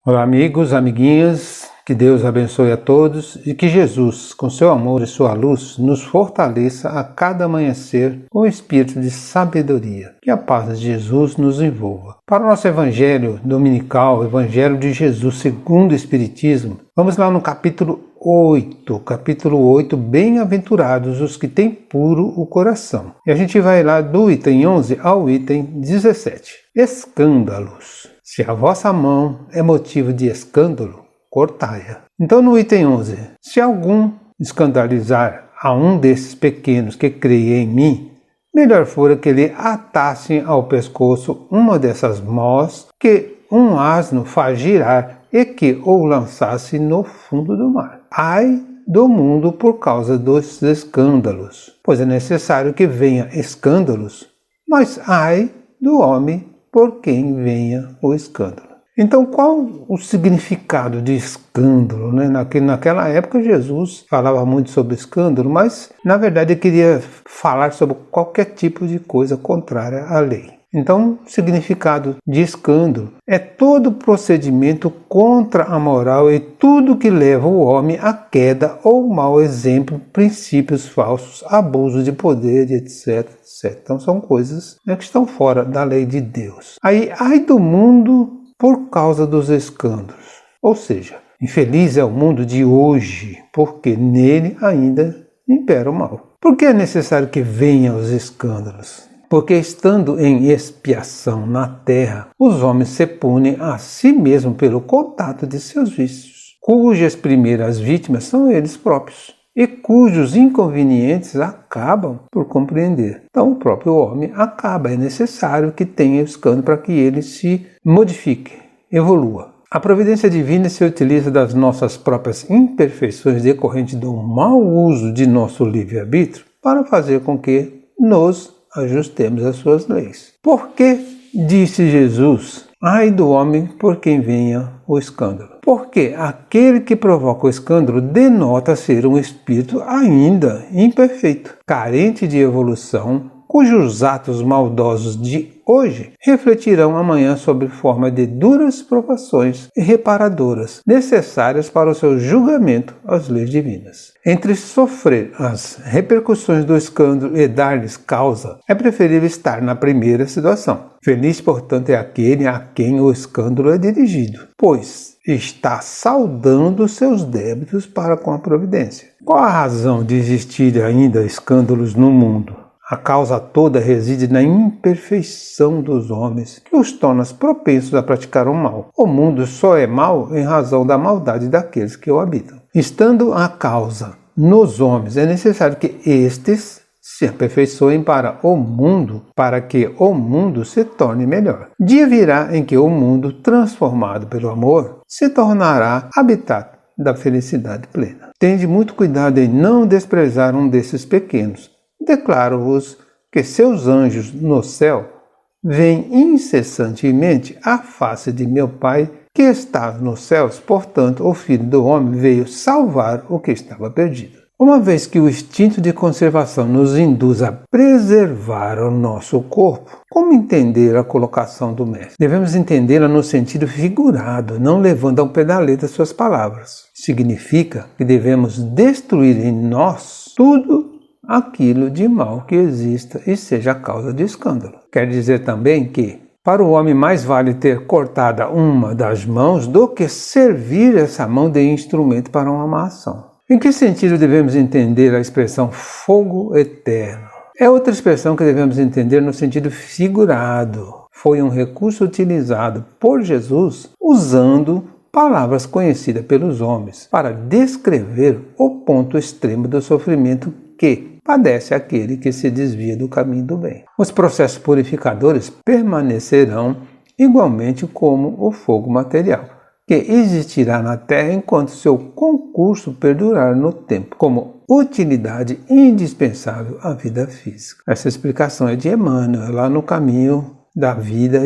Olá, amigos, amiguinhas, que Deus abençoe a todos e que Jesus, com seu amor e sua luz, nos fortaleça a cada amanhecer com o espírito de sabedoria. Que a paz de Jesus nos envolva. Para o nosso evangelho dominical, Evangelho de Jesus segundo o Espiritismo, vamos lá no capítulo 8, bem-aventurados os que têm puro o coração. E a gente vai lá do item 11 ao item 17. Escândalos. Se a vossa mão é motivo de escândalo, cortai-a. Então no item 11, se algum escandalizar a um desses pequenos que creia em mim, melhor fora que lhe atassem ao pescoço uma dessas mós que um asno faz girar e que o lançasse no fundo do mar. Ai do mundo por causa dos escândalos, pois é necessário que venha escândalos, mas ai do homem por quem venha o escândalo. Então, qual o significado de escândalo? Naquela época, Jesus falava muito sobre escândalo, mas, na verdade, ele queria falar sobre qualquer tipo de coisa contrária à lei. Então, o significado de escândalo é todo procedimento contra a moral e tudo que leva o homem à queda ou mau exemplo, princípios falsos, abuso de poder, etc. Então, são coisas que estão fora da lei de Deus. Aí, ai do mundo por causa dos escândalos. Ou seja, infeliz é o mundo de hoje, porque nele ainda impera o mal. Por que é necessário que venham os escândalos? Porque estando em expiação na terra, os homens se punem a si mesmos pelo contato de seus vícios, cujas primeiras vítimas são eles próprios, e cujos inconvenientes acabam por compreender. Então o próprio homem acaba, é necessário que tenha o escândalo para que ele se modifique, evolua. A providência divina se utiliza das nossas próprias imperfeições decorrentes do mau uso de nosso livre-arbítrio para fazer com que nos ajustemos às suas leis. Por que disse Jesus: ai do homem por quem venha o escândalo? Porque aquele que provoca o escândalo denota ser um espírito ainda imperfeito, carente de evolução, cujos atos maldosos de hoje refletirão amanhã sob forma de duras provações reparadoras, necessárias para o seu julgamento às leis divinas. Entre sofrer as repercussões do escândalo e dar-lhes causa, é preferível estar na primeira situação. Feliz, portanto, é aquele a quem o escândalo é dirigido, pois está saldando seus débitos para com a providência. Qual a razão de existir ainda escândalos no mundo? A causa toda reside na imperfeição dos homens, que os torna propensos a praticar o mal. O mundo só é mau em razão da maldade daqueles que o habitam. Estando a causa nos homens, é necessário que estes se aperfeiçoem para que o mundo se torne melhor. Dia virá em que o mundo, transformado pelo amor, se tornará habitat da felicidade plena. Tende muito cuidado em não desprezar um desses pequenos. Declaro-vos que seus anjos no céu veem incessantemente a face de meu Pai que está nos céus. Portanto, o Filho do Homem veio salvar o que estava perdido. Uma vez que o instinto de conservação nos induz a preservar o nosso corpo, como entender a colocação do Mestre? Devemos entendê-la no sentido figurado, não levando ao pé da letra suas palavras. Significa que devemos destruir em nós tudo aquilo de mal que exista e seja a causa de escândalo. Quer dizer também que, para o homem, mais vale ter cortada uma das mãos do que servir essa mão de instrumento para uma má ação. Em que sentido devemos entender a expressão fogo eterno? É outra expressão que devemos entender no sentido figurado. Foi um recurso utilizado por Jesus usando palavras conhecidas pelos homens para descrever o ponto extremo do sofrimento que padece aquele que se desvia do caminho do bem. Os processos purificadores permanecerão igualmente como o fogo material, que existirá na terra enquanto seu concurso perdurar no tempo, como utilidade indispensável à vida física. Essa explicação é de Emmanuel, lá no Caminho da Vida,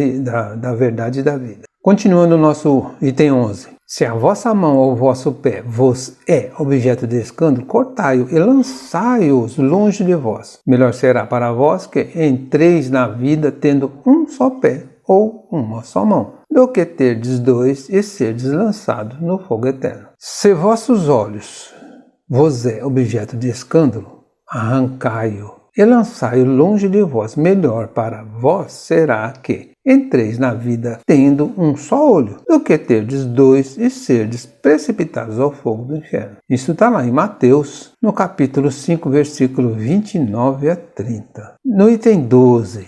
da Verdade e da Vida. Continuando o nosso item 11. Se a vossa mão ou o vosso pé vos é objeto de escândalo, cortai-o e lançai-os longe de vós. Melhor será para vós que entreis na vida tendo um só pé ou uma só mão, do que terdes dois e serdes lançados no fogo eterno. Se vossos olhos vos é objeto de escândalo, arrancai-o e lançai-o longe de vós. Melhor para vós será que entreis na vida tendo um só olho, do que terdes dois e serdes precipitados ao fogo do inferno. Isso está lá em Mateus, no capítulo 5, versículo 29 a 30. No item 12,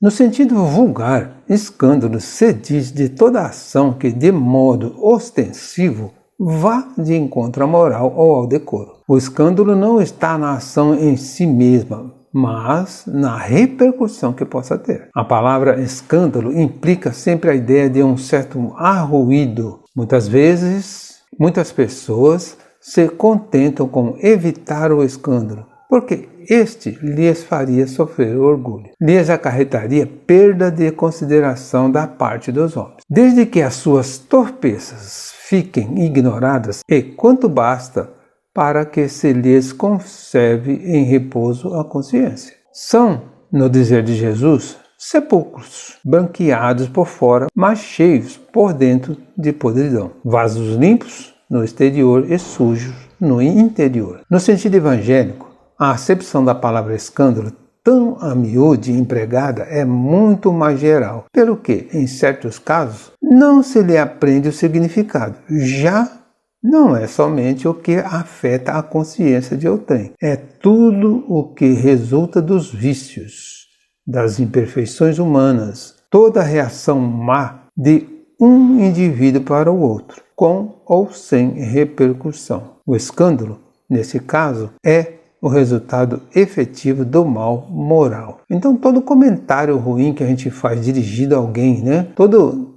no sentido vulgar, escândalo se diz de toda ação que de modo ostensivo vá de encontro à moral ou ao decoro. O escândalo não está na ação em si mesma, mas na repercussão que possa ter. A palavra escândalo implica sempre a ideia de um certo arruído. Muitas vezes, muitas pessoas se contentam com evitar o escândalo, porque este lhes faria sofrer orgulho, lhes acarretaria perda de consideração da parte dos homens. Desde que as suas torpezas fiquem ignoradas, e quanto basta para que se lhes conserve em repouso a consciência. São, no dizer de Jesus, sepulcros, branqueados por fora, mas cheios por dentro de podridão. Vasos limpos no exterior e sujos no interior. No sentido evangélico, a acepção da palavra escândalo, tão a miúde empregada, é muito mais geral, pelo que, em certos casos, não se lhe aprende o significado. Já não é somente o que afeta a consciência de outrem, é tudo o que resulta dos vícios, das imperfeições humanas, toda reação má de um indivíduo para o outro, com ou sem repercussão. O escândalo, nesse caso, é o resultado efetivo do mal moral. Então, todo comentário ruim que a gente faz dirigido a alguém,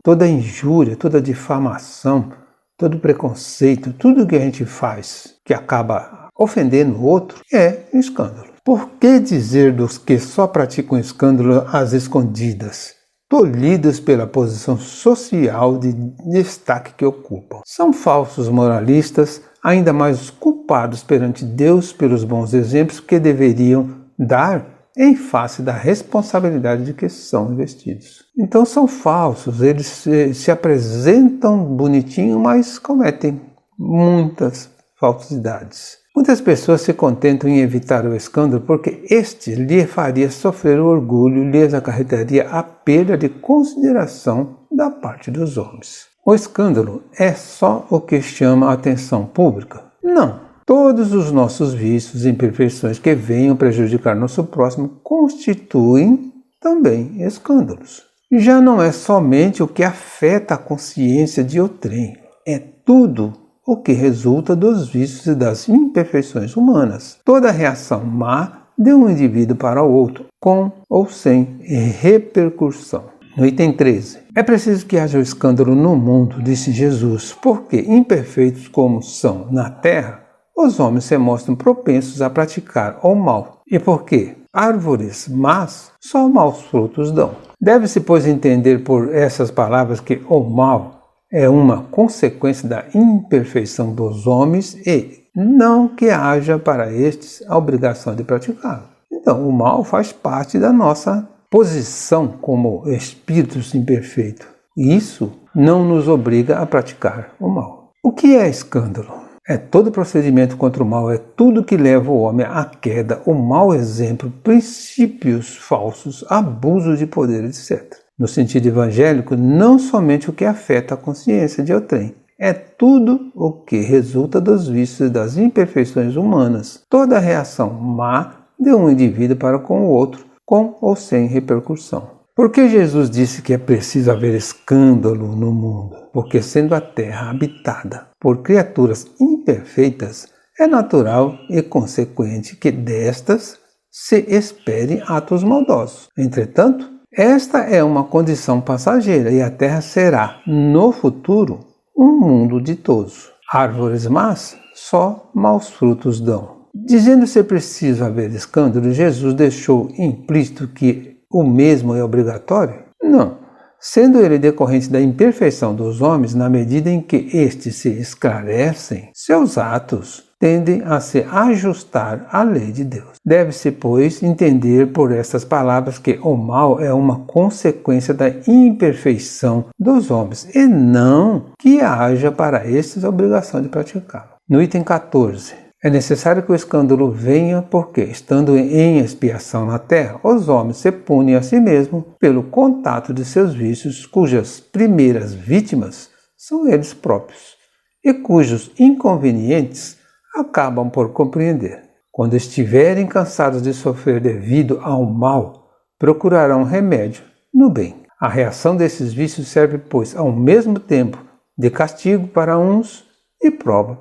toda injúria, toda difamação, todo preconceito, tudo que a gente faz que acaba ofendendo o outro é escândalo. Por que dizer dos que só praticam escândalo às escondidas, tolhidos pela posição social de destaque que ocupam? São falsos moralistas, ainda mais culpados perante Deus pelos bons exemplos que deveriam dar em face da responsabilidade de que são investidos. Então são falsos, eles se apresentam bonitinho, mas cometem muitas falsidades. Muitas pessoas se contentam em evitar o escândalo porque este lhe faria sofrer o orgulho, lhes acarretaria a perda de consideração da parte dos homens. O escândalo é só o que chama a atenção pública? Não. Todos os nossos vícios e imperfeições que venham prejudicar nosso próximo constituem também escândalos. Já não é somente o que afeta a consciência de outrem, é tudo o que resulta dos vícios e das imperfeições humanas. Toda reação má de um indivíduo para o outro, com ou sem repercussão. No item 13. É preciso que haja o escândalo no mundo, disse Jesus, porque imperfeitos como são na terra, os homens se mostram propensos a praticar o mal. E por quê? Árvores más só maus frutos dão. Deve-se, pois, entender por essas palavras que o mal é uma consequência da imperfeição dos homens e não que haja para estes a obrigação de praticá-lo. Então, o mal faz parte da nossa posição como espíritos imperfeitos. Isso não nos obriga a praticar o mal. O que é escândalo? É todo procedimento contra o mal, é tudo que leva o homem à queda, o mau exemplo, princípios falsos, abuso de poder, etc. No sentido evangélico, não somente o que afeta a consciência de outrem, é tudo o que resulta dos vícios e das imperfeições humanas, toda reação má de um indivíduo para com o outro, com ou sem repercussão. Por que Jesus disse que é preciso haver escândalo no mundo? Porque sendo a terra habitada por criaturas imperfeitas, é natural e consequente que destas se esperem atos maldosos. Entretanto, esta é uma condição passageira e a terra será, no futuro, um mundo ditoso. Árvores más só maus frutos dão. Dizendo ser preciso haver escândalo, Jesus deixou implícito que o mesmo é obrigatório? Não. Sendo ele decorrente da imperfeição dos homens, na medida em que estes se esclarecem, seus atos tendem a se ajustar à lei de Deus. Deve-se, pois, entender por estas palavras que o mal é uma consequência da imperfeição dos homens e não que haja para estes a obrigação de praticá-lo. No item 14. É necessário que o escândalo venha porque, estando em expiação na terra, os homens se punem a si mesmos pelo contato de seus vícios, cujas primeiras vítimas são eles próprios, e cujos inconvenientes acabam por compreender. Quando estiverem cansados de sofrer devido ao mal, procurarão remédio no bem. A reação desses vícios serve, pois, ao mesmo tempo de castigo para uns e prova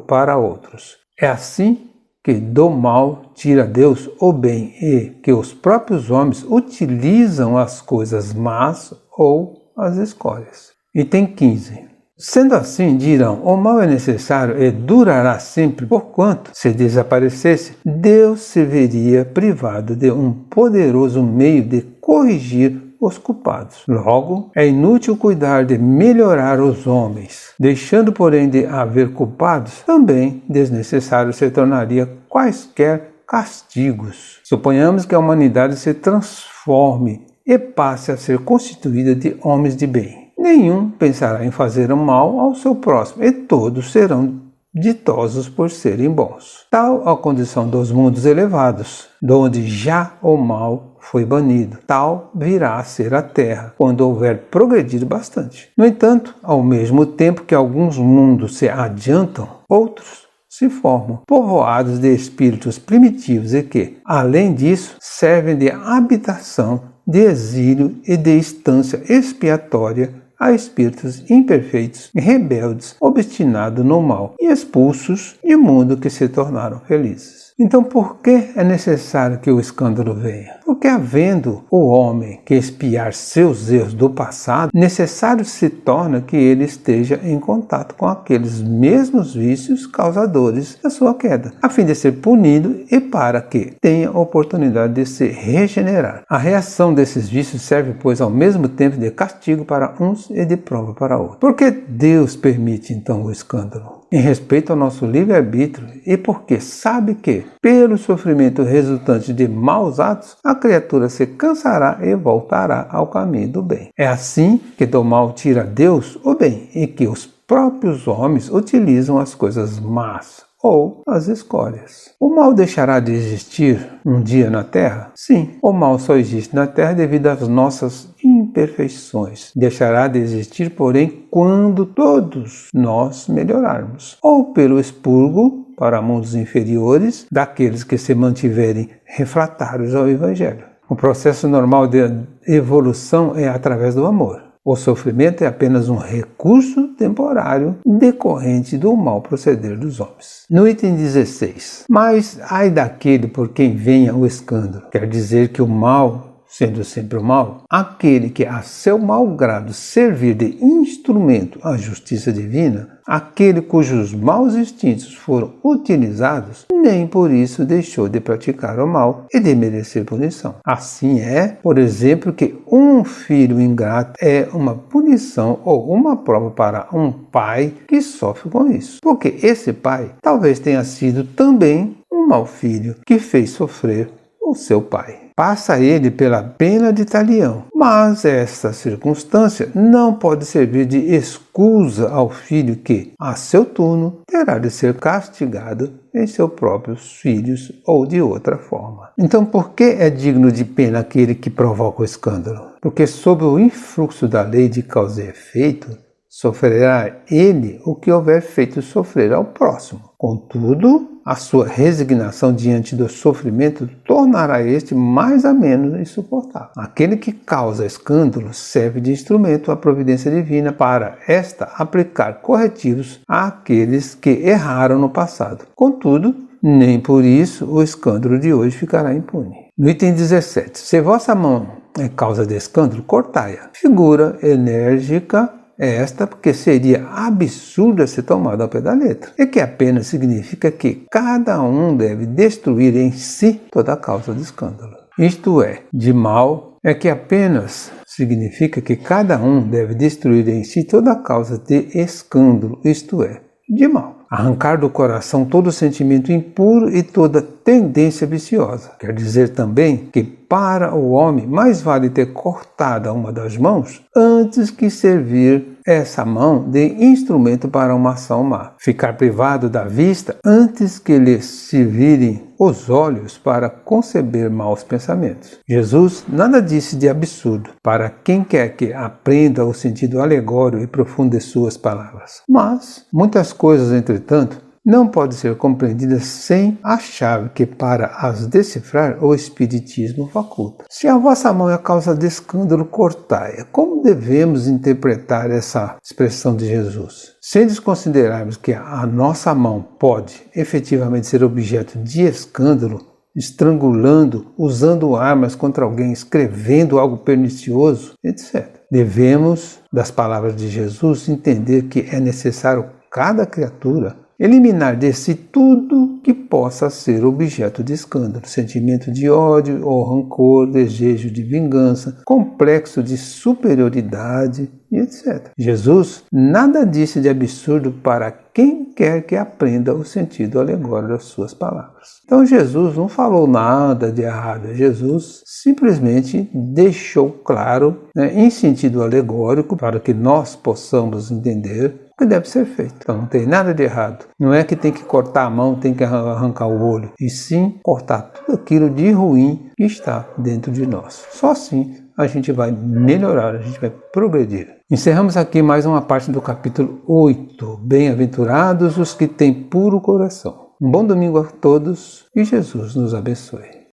para outros. É assim que do mal tira Deus o bem e que os próprios homens utilizam as coisas más ou as escolhas. Item 15. Sendo assim, dirão, o mal é necessário e durará sempre, porquanto, se desaparecesse, Deus se veria privado de um poderoso meio de corrigir os culpados. Logo, é inútil cuidar de melhorar os homens. Deixando, porém, de haver culpados, também desnecessário se tornaria quaisquer castigos. Suponhamos que a humanidade se transforme e passe a ser constituída de homens de bem. Nenhum pensará em fazer o mal ao seu próximo, e todos serão ditosos por serem bons. Tal a condição dos mundos elevados, donde já o mal foi banido. Tal virá a ser a terra, quando houver progredido bastante. No entanto, ao mesmo tempo que alguns mundos se adiantam, outros se formam, povoados de espíritos primitivos e que, além disso, servem de habitação, de exílio e de estância expiatória a espíritos imperfeitos, rebeldes, obstinados no mal e expulsos de mundo que se tornaram felizes. Então, por que é necessário que o escândalo venha? Porque, havendo o homem que expiar seus erros do passado, necessário se torna que ele esteja em contato com aqueles mesmos vícios causadores da sua queda, a fim de ser punido e para que tenha oportunidade de se regenerar. A reação desses vícios serve, pois, ao mesmo tempo de castigo para uns e de prova para outros. Por que Deus permite, então, o escândalo? Em respeito ao nosso livre-arbítrio e porque sabe que, pelo sofrimento resultante de maus atos, a criatura se cansará e voltará ao caminho do bem. É assim que do mal tira Deus o bem e que os próprios homens utilizam as coisas más ou as escolhas. O mal deixará de existir um dia na Terra? Sim, o mal só existe na Terra devido às nossas imperfeições. Deixará de existir, porém, quando todos nós melhorarmos, ou pelo expurgo para mundos inferiores daqueles que se mantiverem refratários ao Evangelho. O processo normal de evolução é através do amor. O sofrimento é apenas um recurso temporário decorrente do mau proceder dos homens. No item 16. Mas ai daquele por quem venha o escândalo. Quer dizer que o mal, sendo sempre o mal, aquele que a seu mau grado servir de instrumento à justiça divina, aquele cujos maus instintos foram utilizados, nem por isso deixou de praticar o mal e de merecer punição. Assim é, por exemplo, que um filho ingrato é uma punição ou uma prova para um pai que sofre com isso. Porque esse pai talvez tenha sido também um mau filho que fez sofrer o seu pai. Passa ele pela pena de talião, mas esta circunstância não pode servir de escusa ao filho que, a seu turno, terá de ser castigado em seus próprios filhos ou de outra forma. Então, por que é digno de pena aquele que provoca o escândalo? Porque sob o influxo da lei de causa e efeito, sofrerá ele o que houver feito sofrer ao próximo. Contudo, a sua resignação diante do sofrimento tornará este mais ameno e suportável. Aquele que causa escândalo serve de instrumento à providência divina para esta aplicar corretivos àqueles que erraram no passado. Contudo, nem por isso o escândalo de hoje ficará impune. No item 17. Se vossa mão é causa de escândalo, cortai-a. Figura enérgica é esta porque seria absurda ser tomada ao pé da letra, e que apenas significa que cada um deve destruir em si toda a causa de escândalo. Isto é, de mal é que apenas significa que cada um deve destruir em si toda a causa de escândalo, isto é, de mal. arrancar do coração todo sentimento impuro e toda tendência viciosa. Quer dizer também que para o homem mais vale ter cortado uma das mãos antes que servir essa mão de instrumento para uma ação má. Ficar privado da vista antes que lhe servirem os olhos para conceber maus pensamentos. Jesus nada disse de absurdo para quem quer que aprenda o sentido alegórico e profundo de suas palavras. Mas muitas coisas, entretanto, não podem ser compreendidas sem a chave que, para as decifrar, o Espiritismo faculta. Se a vossa mão é causa de escândalo, cortai-a. Como devemos interpretar essa expressão de Jesus? Sem desconsiderarmos que a nossa mão pode efetivamente ser objeto de escândalo, estrangulando, usando armas contra alguém, escrevendo algo pernicioso, etc. Devemos, das palavras de Jesus, entender que é necessário cada criatura eliminar de si tudo que possa ser objeto de escândalo, sentimento de ódio ou rancor, desejo de vingança, complexo de superioridade e etc. Jesus nada disse de absurdo para quem quer que aprenda o sentido alegórico das suas palavras. Então Jesus não falou nada de errado, Jesus simplesmente deixou claro, em sentido alegórico, para que nós possamos entender o que deve ser feito. Então não tem nada de errado. Não é que tem que cortar a mão, tem que arrancar o olho, e sim cortar tudo aquilo de ruim que está dentro de nós. Só assim a gente vai melhorar, a gente vai progredir. Encerramos aqui mais uma parte do capítulo 8. Bem-aventurados os que têm puro coração. Um bom domingo a todos e Jesus nos abençoe.